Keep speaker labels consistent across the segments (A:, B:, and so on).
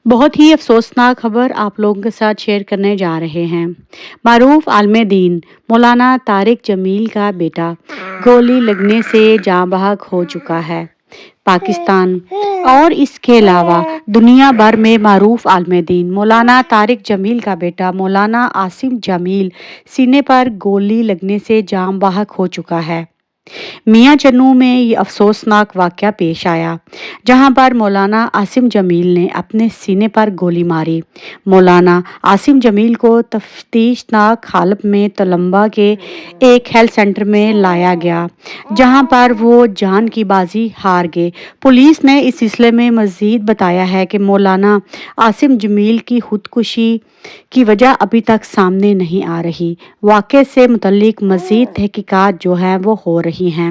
A: بہت ہی افسوسناک خبر آپ لوگوں کے ساتھ شیئر کرنے جا رہے ہیں۔ معروف عالم دین مولانا طارق جمیل کا بیٹا گولی لگنے سے جاں بحق ہو چکا ہے۔ پاکستان اور اس کے علاوہ دنیا بھر میں معروف عالم دین مولانا طارق جمیل کا بیٹا مولانا عاصم جمیل سینے پر گولی لگنے سے جاں بحق ہو چکا ہے۔ میاں چنوں میں یہ افسوسناک واقعہ پیش آیا جہاں پر مولانا عاصم جمیل نے اپنے سینے پر گولی ماری۔ مولانا عاصم جمیل کو تشویشناک حالت میں تلمبہ کے ایک ہیلتھ سینٹر میں لایا گیا جہاں پر وہ جان کی بازی ہار گئے۔ پولیس نے اس سلسلے میں مزید بتایا ہے کہ مولانا عاصم جمیل کی خودکشی کی وجہ ابھی تک سامنے نہیں آ رہی۔ واقعے سے متعلق مزید تحقیقات جو ہیں وہ ہو رہی ہیں۔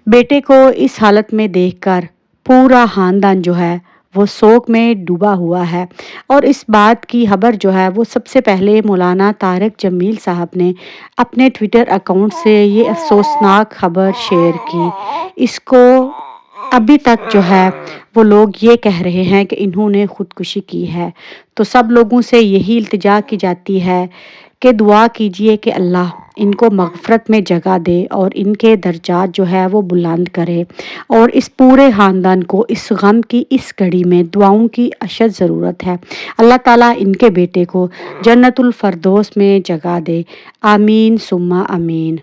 A: بیٹے کو اس حالت میں دیکھ کر پورا خاندان جو ہے وہ سوگ میں ڈوبا ہوا ہے، اور اس بات کی خبر جو ہے وہ سب سے پہلے مولانا طارق جمیل صاحب نے اپنے ٹویٹر اکاؤنٹ سے یہ افسوسناک خبر شیئر کی۔ اس کو ابھی تک جو ہے وہ لوگ یہ کہہ رہے ہیں کہ انہوں نے خودکشی کی ہے۔ تو سب لوگوں سے یہی التجا کی جاتی ہے کہ دعا کیجئے کہ اللہ ان کو مغفرت میں جگہ دے اور ان کے درجات جو ہے وہ بلند کرے، اور اس پورے خاندان کو اس غم کی اس گھڑی میں دعاؤں کی اشد ضرورت ہے۔ اللہ تعالیٰ ان کے بیٹے کو جنت الفردوس میں جگہ دے، آمین ثم آمین۔